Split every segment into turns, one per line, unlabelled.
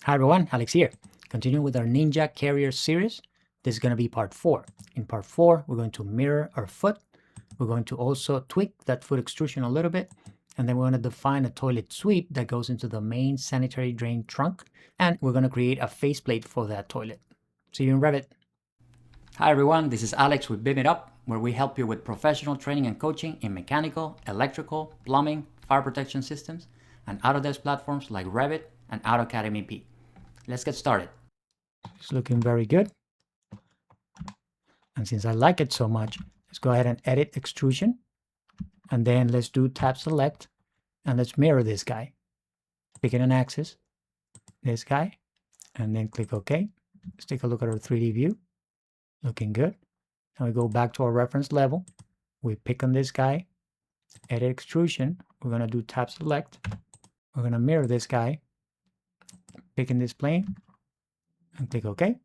Hi everyone, Alex here. Continuing with our Ninja Carrier series. This is going to be part 4. In part 4, we're going to mirror our foot. We're going to also tweak that foot extrusion a little bit. And then we're going to define a toilet sweep that goes into the main sanitary drain trunk. And we're going to create a faceplate for that toilet. See you in Revit. Hi everyone, this is Alex with BIMitUp, where we help you with professional training and coaching in mechanical, electrical, plumbing, fire protection systems, and Autodesk platforms like Revit and AutoCAD MEP. Let's get started. It's looking very good. And since I like it so much, let's go ahead and edit extrusion. And then let's do tab select and let's mirror this guy. Picking an axis, this guy, and then click OK. Let's take a look at our 3D view. Looking good. Now we go back to our reference level. We pick on this guy, edit extrusion. We're going to do tab select. We're going to mirror this guy, picking this plane, and click OK.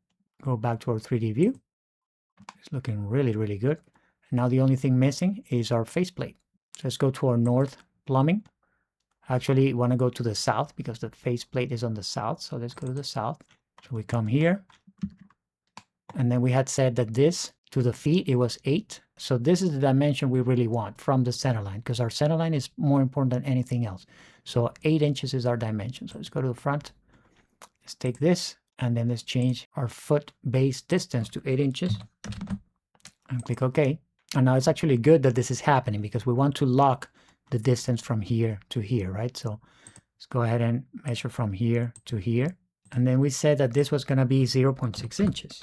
Go back to our 3D view. It's looking really, really good. Now the only thing missing is our faceplate. So let's go to our north plumbing. Actually, we want to go to the south because the faceplate is on the south. So let's go to the south. So we come here. And then we had said that this to the feet, it was 8. So this is the dimension we really want from the center line because our center line is more important than anything else. So 8 inches is our dimension. So let's go to the front. Let's take this and then let's change our foot base distance to 8 inches and click OK. And now it's actually good that this is happening because we want to lock the distance from here to here, right? So let's go ahead and measure from here to here. And then we said that this was going to be 0.6 inches.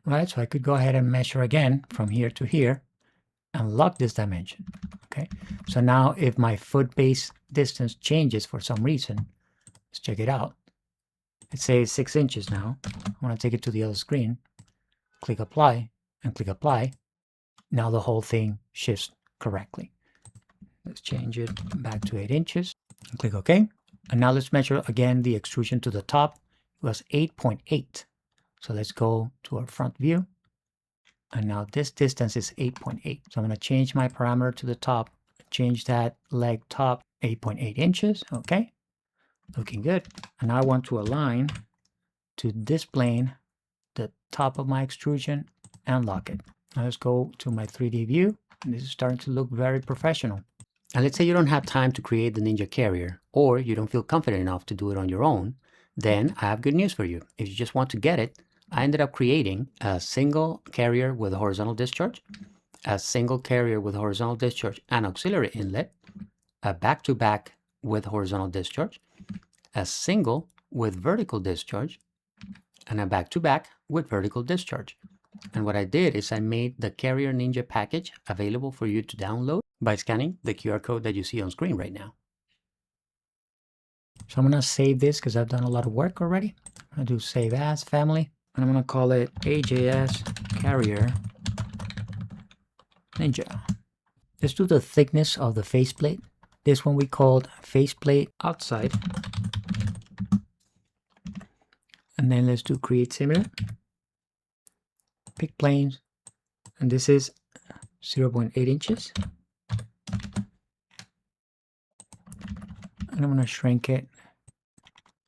Right, so I could go ahead and measure again from here to here and lock this dimension. Okay, so now if my foot base distance changes for some reason, let's check it out. Let's say it's 6 inches now. I want to take it to the other screen. Click apply and click apply. Now the whole thing shifts correctly. Let's change it back to 8 inches and click OK. And now let's measure again the extrusion to the top. It was 8.8. So let's go to our front view. And now this distance is 8.8. So I'm going to change my parameter to the top. Change that leg top 8.8 inches. Okay. Looking good. And now I want to align to this plane the top of my extrusion and lock it. Now let's go to my 3D view. And this is starting to look very professional. And let's say you don't have time to create the Ninja Carrier or you don't feel confident enough to do it on your own. Then I have good news for you. If you just want to get it, I ended up creating a single carrier with a horizontal discharge, a single carrier with horizontal discharge and auxiliary inlet, a back-to-back with horizontal discharge, a single with vertical discharge, and a back-to-back with vertical discharge. And what I did is I made the Carrier Ninja package available for you to download by scanning the QR code that you see on screen right now. So I'm going to save this because I've done a lot of work already. I'm going to do save as family. And I'm going to call it AJS Carrier Ninja. Let's do the thickness of the faceplate. This one we called faceplate outside. And then let's do create similar. Pick planes. And this is 0.8 inches. And I'm going to shrink it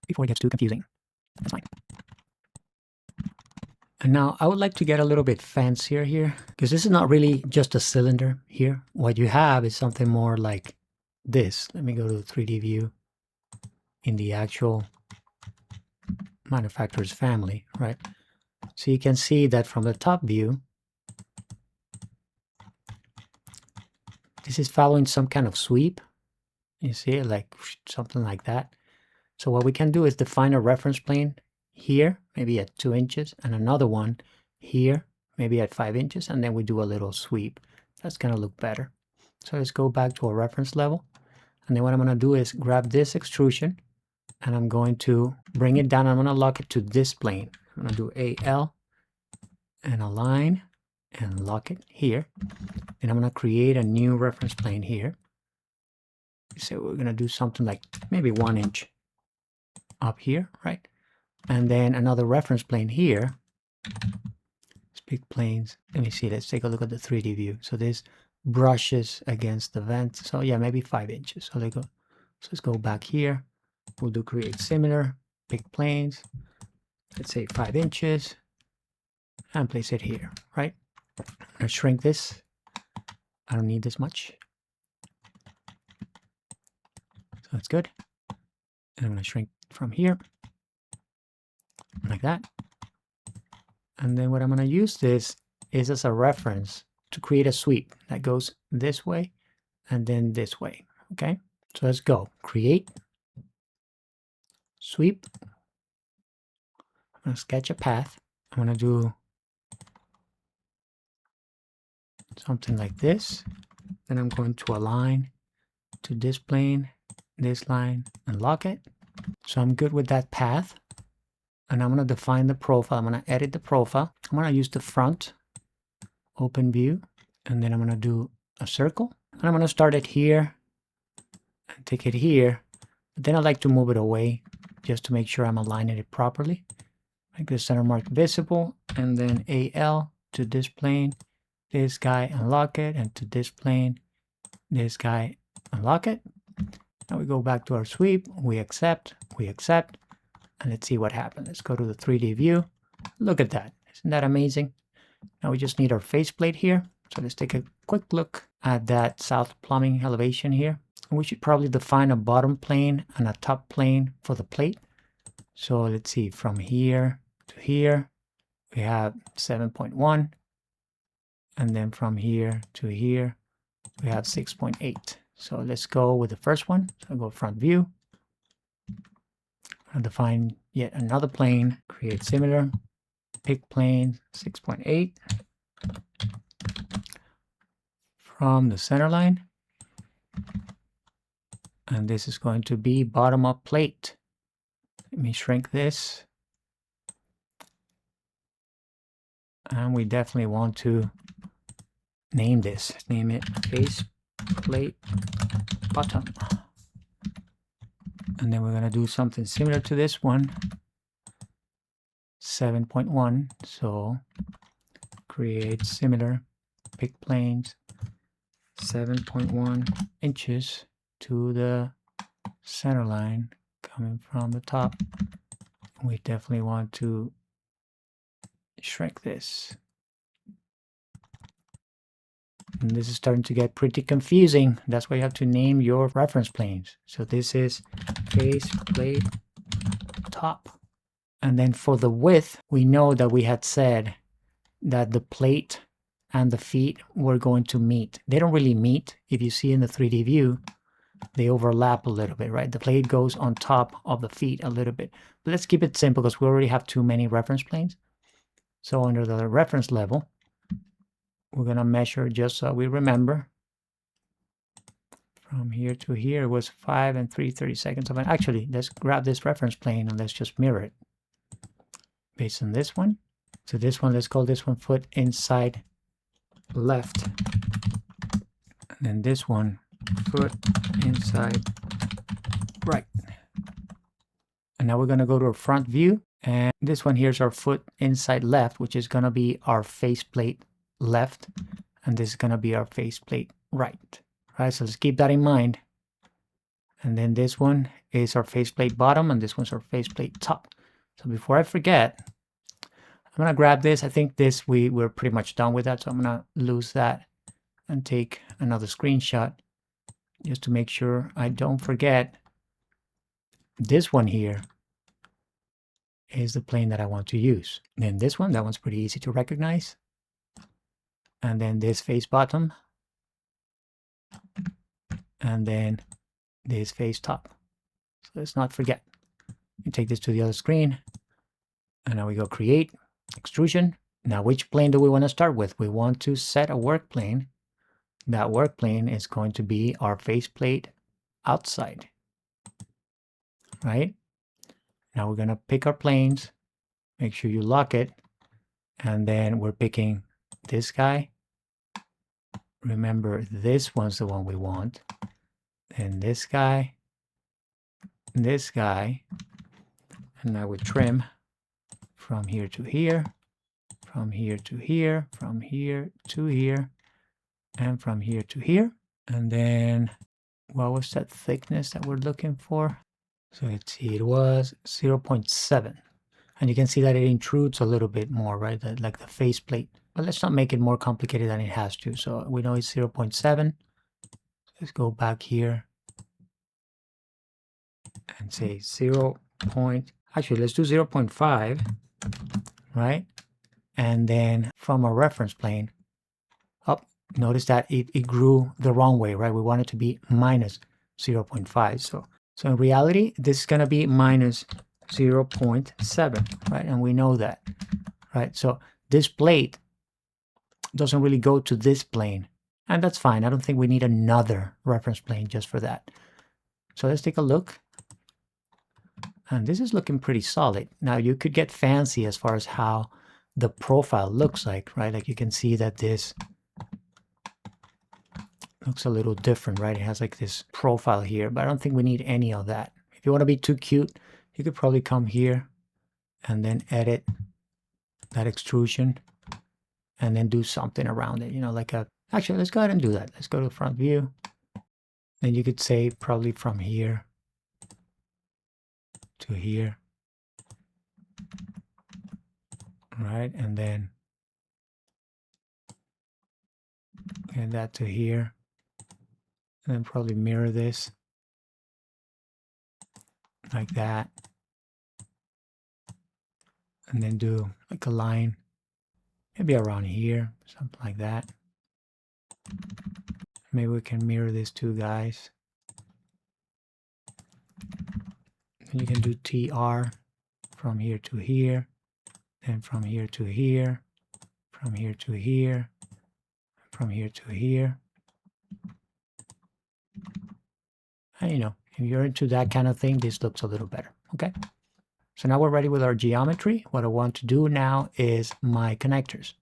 before it gets too confusing. That's fine. And now I would like to get a little bit fancier here because this is not really just a cylinder here. What you have is something more like this. Let me go to the 3D view in the actual manufacturer's family, right? So you can see that from the top view, this is following some kind of sweep. You see it like something like that. So what we can do is define a reference plane here, maybe at 2 inches, and another one here, maybe at 5 inches, and then we do a little sweep. That's going to look better. So let's go back to our reference level. And then what I'm going to do is grab this extrusion, and I'm going to bring it down. I'm going to lock it to this plane. I'm going to do AL and align and lock it here. Then I'm going to create a new reference plane here. So we're going to do something like maybe 1 inch up here, right? And then another reference plane here. Let's pick planes. Let me see. Let's take a look at the 3D view. So this brushes against the vent. So yeah, maybe 5 inches. So let's go back here. We'll do create similar, pick planes, let's say 5 inches, and place it here, right? I'm gonna shrink this. I don't need this much. So that's good. And I'm gonna shrink from here, like that. And then what I'm gonna use this is as a reference to create a sweep that goes this way and then this way, okay? So let's go, create, sweep. I'm gonna sketch a path. I'm gonna do something like this. Then I'm going to align to this plane, this line, and lock it. So I'm good with that path. And I'm gonna define the profile. I'm gonna edit the profile. I'm gonna use the front, open view, and then I'm gonna do a circle. And I'm gonna start it here and take it here. But then I like to move it away just to make sure I'm aligning it properly. Make the center mark visible, and then AL to this plane, this guy, unlock it, and to this plane, this guy, unlock it. Now we go back to our sweep, we accept, and let's see what happens. Let's go to the 3D view. Look at that, isn't that amazing? Now we just need our faceplate here. So let's take a quick look at that south plumbing elevation here. We should probably define a bottom plane and a top plane for the plate. So let's see, from here to here, we have 7.1. And then from here to here, we have 6.8. So let's go with the first one. So I'll go front view. I'll define yet another plane, create similar, pick plane 6.8 from the center line. And this is going to be bottom up plate. Let me shrink this. And we definitely want to name this. Name it faceplate bottom. And then we're going to do something similar to this one. 7.1. So create similar, pick planes 7.1 inches to the center line coming from the top. We definitely want to shrink this. And this is starting to get pretty confusing. That's why you have to name your reference planes. So this is faceplate top. And then for the width, we know that we had said that the plate and the feet were going to meet. They don't really meet. If you see in the 3D view, they overlap a little bit, right? The plate goes on top of the feet a little bit. But let's keep it simple because we already have too many reference planes. So under the reference level, we're going to measure just so we remember. From here to here was 5 and 3/32. Actually, let's grab this reference plane and let's just mirror it based on this one. So this one, let's call this one foot inside left. And then this one, foot inside right. And now we're going to go to our front view. And this one here is our foot inside left, which is going to be our faceplate left. And this is going to be our faceplate right. Right, so let's keep that in mind. And then this one is our faceplate bottom, and this one's our faceplate top. So before I forget, I'm going to grab this. I think this, we're pretty much done with that. So I'm going to lose that and take another screenshot just to make sure I don't forget. This one here is the plane that I want to use. And then this one, that one's pretty easy to recognize. And then this face bottom. And then this face top. So let's not forget. You take this to the other screen. And now we go create, extrusion. Now which plane do we want to start with? We want to set a work plane. That work plane is going to be our faceplate outside. Right? Now we're going to pick our planes. Make sure you lock it. And then we're picking this guy. Remember, this one's the one we want. And this guy. And now we trim from here to here, from here to here, from here to here, and from here to here. And then, what was that thickness that we're looking for? So let's see, it was 0.7. And you can see that it intrudes a little bit more, right? Like the faceplate. But let's not make it more complicated than it has to. So we know it's 0.7. Let's go back here and say 0. Actually, let's do 0.5, right? And then from a reference plane, notice that it grew the wrong way, right? We want it to be minus 0.5. So in reality, this is going to be minus 0.7, right? And we know that, right? So this plate doesn't really go to this plane. And that's fine. I don't think we need another reference plane just for that. So let's take a look. And this is looking pretty solid. Now you could get fancy as far as how the profile looks like, right? Like you can see that this looks a little different, right? It has like this profile here, but I don't think we need any of that. If you want to be too cute, you could probably come here and then edit that extrusion and then do something around it, you know, like a, actually, let's go ahead and do that. Let's go to front view. Then you could say probably from here to here, right? And then add that to here. And then probably mirror this like that. And then do like a line, maybe around here, something like that. Maybe we can mirror these two guys. And you can do TR from here to here, and from here to here, from here to here, from here to here. And you know, if you're into that kind of thing, this looks a little better, okay? So now we're ready with our geometry. What I want to do now is my connectors.